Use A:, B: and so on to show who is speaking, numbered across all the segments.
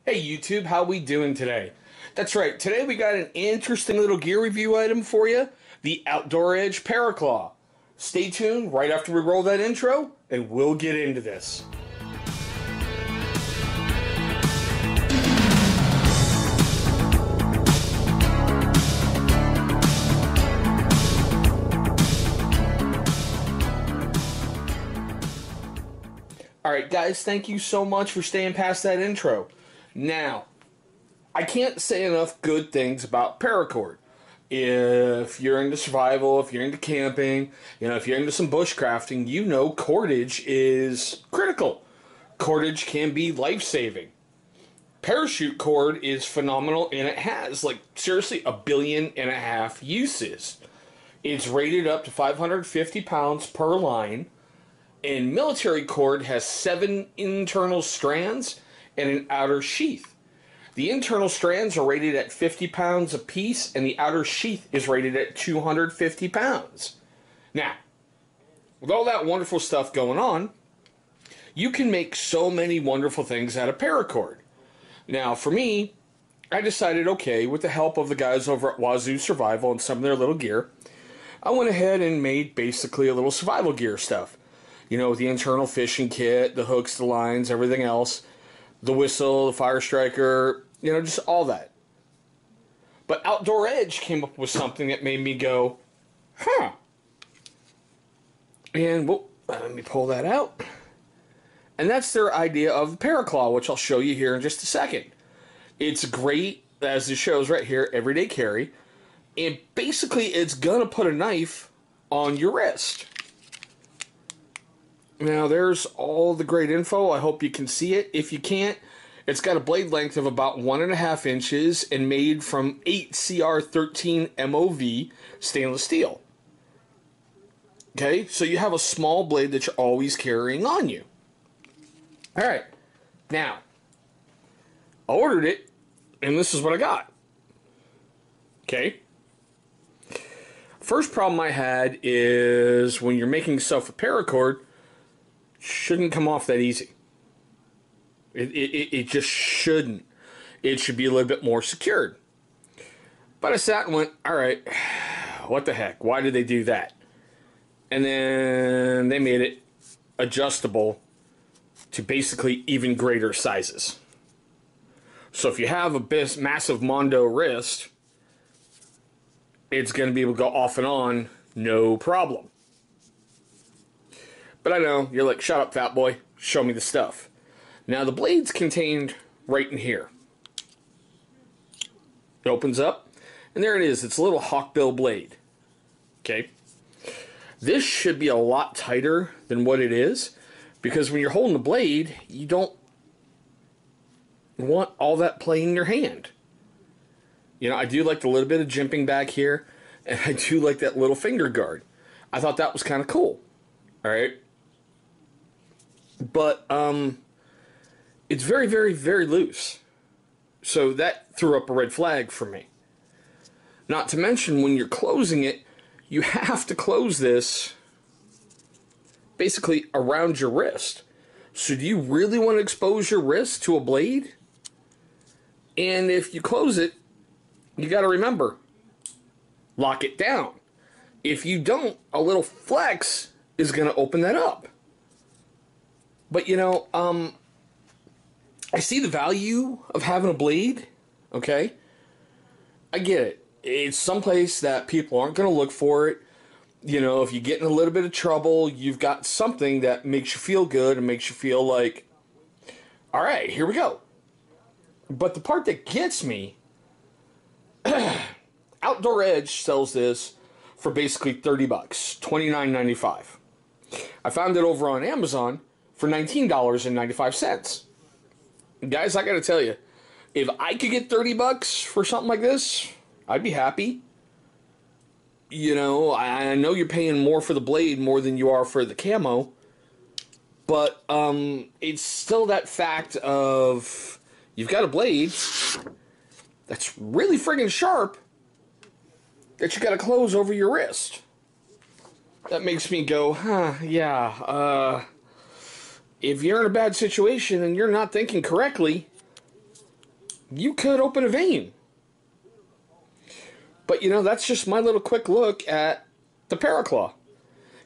A: Hey YouTube, how we doing today? That's right, today we got an interesting little gear review item for you, the Outdoor Edge Paraclaw. Stay tuned right after we roll that intro, and we'll get into this. Alright guys, thank you so much for staying past that intro. Now, I can't say enough good things about paracord. If you're into survival, if you're into camping, if you're into some bushcrafting, you know cordage is critical. Cordage can be life-saving. Parachute cord is phenomenal, and it has, seriously, 1.5 billion uses. It's rated up to 550 pounds per line, and military cord has 7 internal strands and an outer sheath. The internal strands are rated at 50 pounds apiece, and the outer sheath is rated at 250 pounds. Now, with all that wonderful stuff going on, you can make so many wonderful things out of paracord. Now, for me, I decided, okay, with the help of the guys over at Wazoo Survival and some of their little gear, I went ahead and made basically a little survival gear stuff. With the internal fishing kit, the hooks, the lines, everything else. The whistle, the fire striker, just all that. But Outdoor Edge came up with something that made me go, huh. And, let me pull that out. And that's their idea of Paraclaw, which I'll show you here in just a second. It's great, as it shows right here, everyday carry. And basically, it's going to put a knife on your wrist. Now, there's all the great info. I hope you can see it. If you can't, it's got a blade length of about 1.5 inches and made from 8CR13 MOV stainless steel. Okay, so you have a small blade that you're always carrying on you. Alright, now, I ordered it, and this is what I got. Okay. First problem I had is when you're making stuff with paracord, shouldn't come off that easy. It just shouldn't. It should be a little bit more secured. But I sat and went, alright, what the heck? Why did they do that? And then they made it adjustable to basically even greater sizes. So if you have a massive Mondo wrist, it's going to be able to go off and on, no problem. But I know, you're like, shut up, fat boy. Show me the stuff. Now, the blade's contained right in here. It opens up, and there it is. It's a little hawkbill blade. Okay? This should be a lot tighter than what it is, because when you're holding the blade, you don't want all that play in your hand. I do like the little bit of jimping back here, and I do like that little finger guard. I thought that was kind of cool. Alright? But, it's very, very, very loose. So that threw up a red flag for me. Not to mention, when you're closing it, you have to close this basically around your wrist. So do you really want to expose your wrist to a blade? And if you close it, you got to remember, lock it down. If you don't, a little flex is going to open that up. But, I see the value of having a blade, okay? I get it. It's someplace that people aren't going to look for it. If you get in a little bit of trouble, you've got something that makes you feel good and makes you feel like, all right, here we go. But the part that gets me, Outdoor Edge sells this for basically $30, $29.95. I found it over on Amazon for $19.95. Guys, I gotta tell you, if I could get $30 for something like this, I'd be happy. I know you're paying more for the blade more than you are for the camo, but it's still that fact of you've got a blade that's really friggin' sharp that you gotta close over your wrist. That makes me go, yeah, if you're in a bad situation and you're not thinking correctly, you could open a vein. But, that's just my little quick look at the Paraclaw.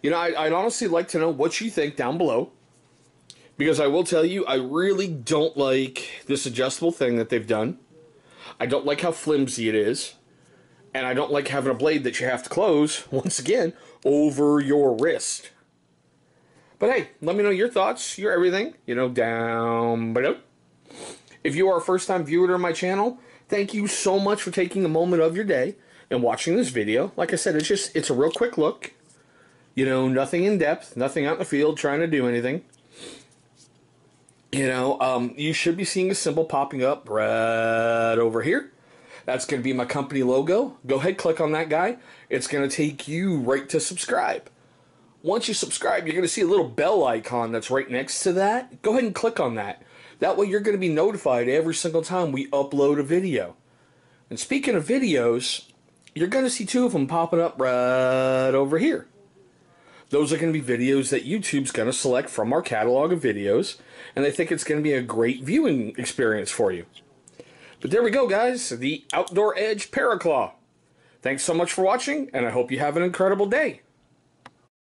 A: I'd honestly like to know what you think down below. Because I will tell you, I really don't like this adjustable thing that they've done. I don't like how flimsy it is. And I don't like having a blade that you have to close, once again, over your wrist. But hey, let me know your thoughts, your everything, down below. If you are a first-time viewer to my channel, thank you so much for taking a moment of your day and watching this video. Like I said, it's a real quick look. Nothing in depth, nothing out in the field trying to do anything. You should be seeing a symbol popping up right over here. That's going to be my company logo. Go ahead, click on that guy. It's going to take you right to subscribe. Once you subscribe, you're going to see a little bell icon that's right next to that. Go ahead and click on that. That way you're going to be notified every single time we upload a video. And speaking of videos, you're going to see 2 of them popping up right over here. Those are going to be videos that YouTube's going to select from our catalog of videos, and they think it's going to be a great viewing experience for you. But there we go, guys. The Outdoor Edge Paraclaw. Thanks so much for watching, and I hope you have an incredible day.